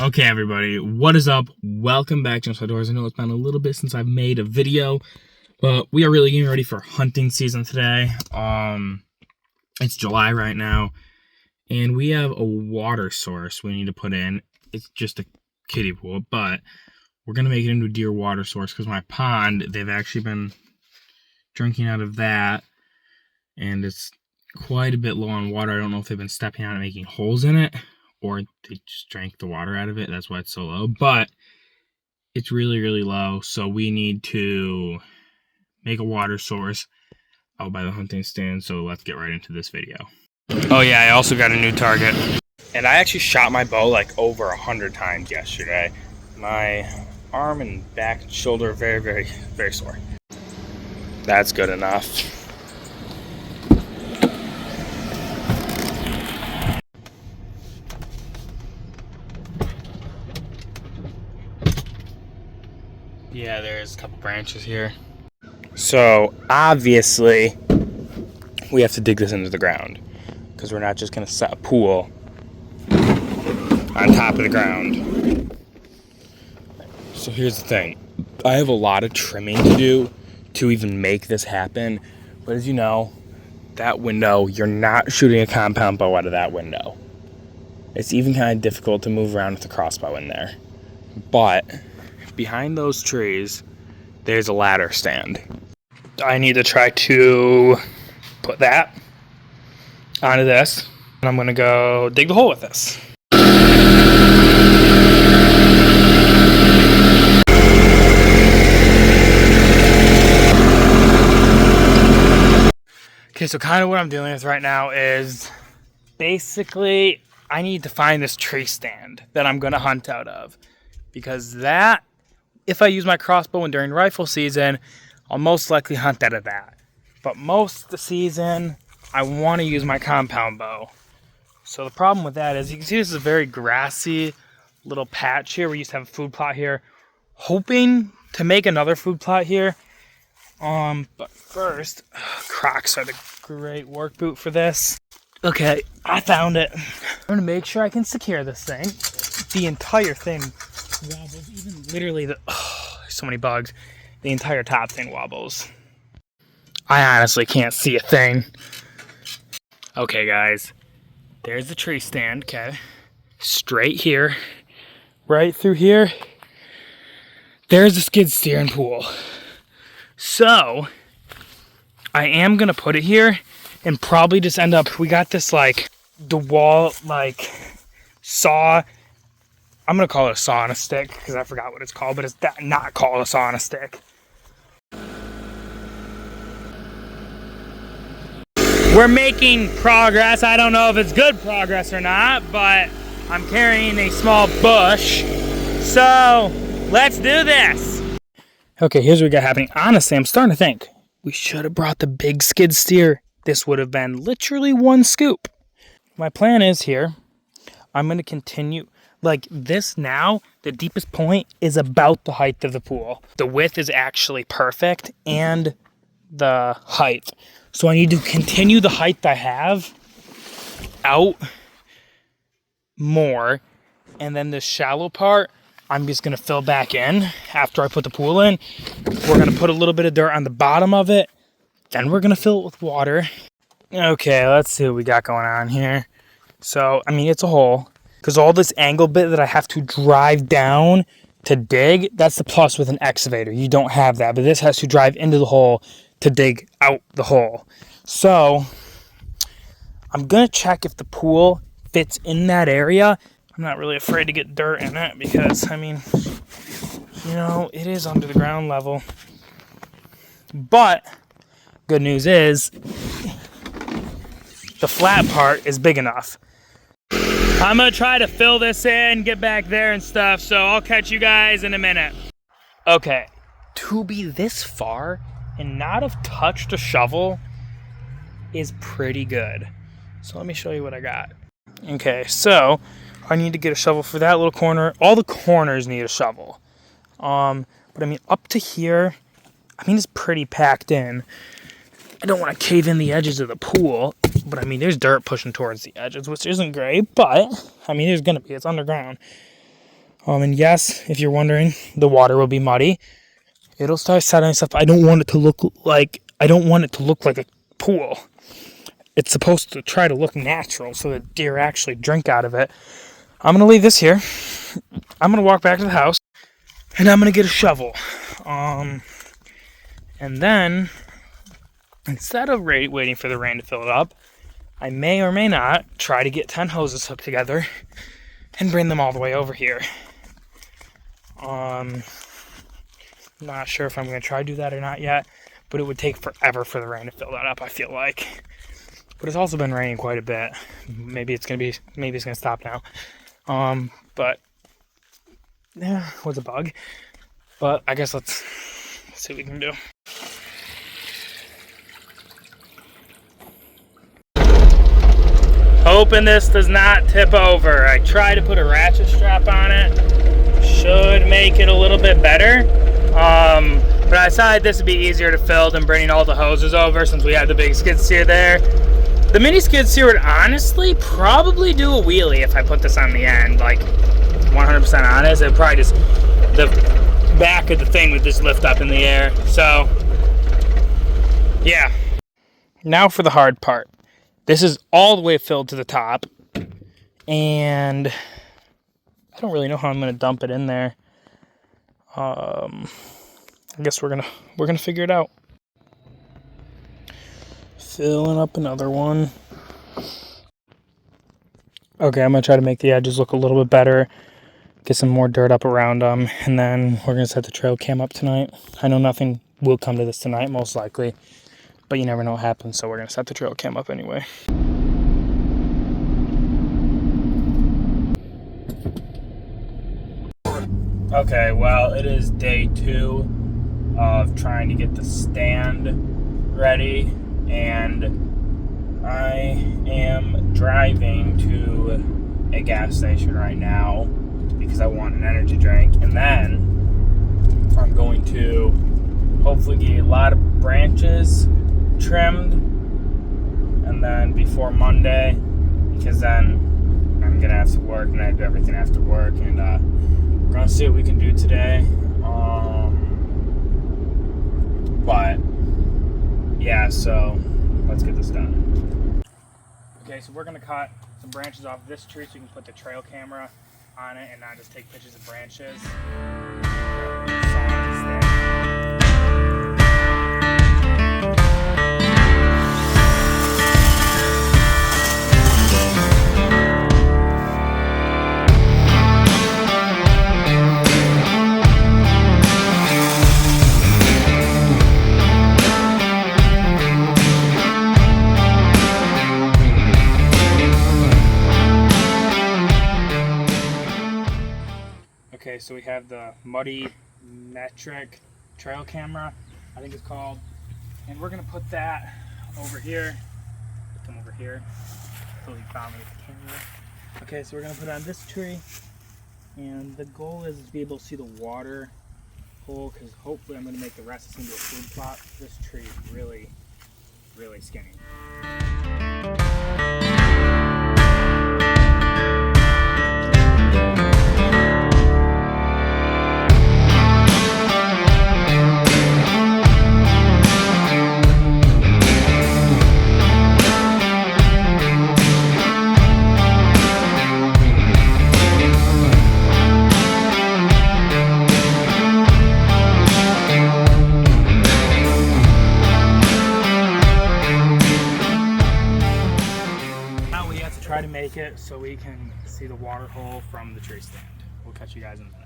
Okay, everybody, what is up? Welcome back to Inside Doors. I know it's been a little bit since I've made a video, but we are really getting ready for hunting season today. It's July right now, and we have a water source we need to put in. It's just a kiddie pool, but we're gonna make it into a deer water source because my pond, they've actually been drinking out of that, and it's quite a bit low on water. I don't know if they've been stepping on it, making holes in it, or they just drank the water out of it. That's why it's so low. But it's really, really low. So we need to make a water source out by the hunting stand. So let's get right into this video. Oh yeah, I also got a new target. And I actually shot my bow like over 100 times yesterday. My arm and back and shoulder are very, very, very sore. That's good enough. Yeah, there's a couple branches here. So obviously we have to dig this into the ground because we're not just gonna set a pool on top of the ground. So here's the thing. I have a lot of trimming to do to even make this happen. But as you know, that window, you're not shooting a compound bow out of that window. It's even kind of difficult to move around with a crossbow in there. But behind those trees, there's a ladder stand. I need to try to put that onto this, and I'm gonna go dig the hole with this. Okay, so kind of what I'm dealing with right now is basically I need to find this tree stand that I'm gonna hunt out of, because that, if I use my crossbow and during rifle season, I'll most likely hunt out of that. But most of the season, I want to use my compound bow. So the problem with that is, you can see this is a very grassy little patch here. We used to have a food plot here. Hoping to make another food plot here. But first, Crocs are the great work boot for this. Okay, I found it. I'm going to make sure I can secure this thing. The entire thing wobbles, even literally there's so many bugs. The entire top thing wobbles. I honestly can't see a thing. Okay, guys, there's the tree stand. Okay, straight here, right through here, there's the skid steering pool. So I am gonna put it here and probably just end up, we got this like DeWalt like saw. I'm going to call it a saw on a stick because I forgot what it's called, but it's not called a saw on a stick. We're making progress. I don't know if it's good progress or not, but I'm carrying a small bush. So let's do this. Okay, here's what we got happening. Honestly, I'm starting to think we should have brought the big skid steer. This would have been literally one scoop. My plan is here, I'm going to continue. Like this now, the deepest point is about the height of the pool. The width is actually perfect and the height. So I need to continue the height I have out more. And then the shallow part, I'm just going to fill back in after I put the pool in. We're going to put a little bit of dirt on the bottom of it. Then we're going to fill it with water. Okay, let's see what we got going on here. So, I mean, it's a hole. Because all this angle bit that I have to drive down to dig, that's the plus with an excavator. You don't have that, but this has to drive into the hole to dig out the hole. So I'm going to check if the pool fits in that area. I'm not really afraid to get dirt in it because, I mean, you know, it is under the ground level. But good news is the flat part is big enough. I'm going to try to fill this in, get back there and stuff, so I'll catch you guys in a minute. Okay, to be this far and not have touched a shovel is pretty good. So let me show you what I got. Okay, so I need to get a shovel for that little corner. All the corners need a shovel. But I mean, up to here, I mean, it's pretty packed in. I don't want to cave in the edges of the pool, but I mean, there's dirt pushing towards the edges, which isn't great, but I mean, there's going to be, it's underground. And yes, if you're wondering, the water will be muddy. It'll start settling stuff. I don't want it to look like a pool. It's supposed to try to look natural so that deer actually drink out of it. I'm going to leave this here. I'm going to walk back to the house and I'm going to get a shovel. And then, instead of waiting for the rain to fill it up, I may or may not try to get 10 hoses hooked together and bring them all the way over here. Not sure if I'm going to try to do that or not yet, but it would take forever for the rain to fill that up, I feel like. But it's also been raining quite a bit. Maybe it's going to stop now. But yeah, was a bug. But I guess let's see what we can do. Hoping this does not tip over. I tried to put a ratchet strap on it. Should make it a little bit better. But I decided this would be easier to fill than bringing all the hoses over since we had the big skid steer there. The mini skid steer would honestly probably do a wheelie if I put this on the end, like 100% honest. It would probably just, the back of the thing would just lift up in the air. So, yeah. Now for the hard part. This is all the way filled to the top, and I don't really know how I'm going to dump it in there. I guess we're gonna figure it out. Filling up another one. Okay, I'm gonna try to make the edges look a little bit better, get some more dirt up around them, and then we're gonna set the trail cam up tonight. I know nothing will come to this tonight, most likely, but you never know what happens, so we're gonna set the trail cam up anyway. Okay, well, it is day 2 of trying to get the stand ready, and I am driving to a gas station right now because I want an energy drink, and then I'm going to hopefully get a lot of branches trimmed, and then before Monday, because then I'm gonna have to work and I do everything after work, and we're gonna see what we can do today. But yeah, so let's get this done. Okay, so we're gonna cut some branches off this tree so we can put the trail camera on it and not just take pictures of branches. Okay, so we have the Muddy Metric trail camera, I think it's called, and we're gonna put that over here. Come over here. So he found me with the camera. Okay, so we're gonna put it on this tree, and the goal is to be able to see the water hole, because hopefully I'm gonna make the rest of this into a food plot. This tree is really, really skinny. Try to make it so we can see the water hole from the tree stand. We'll catch you guys in a minute.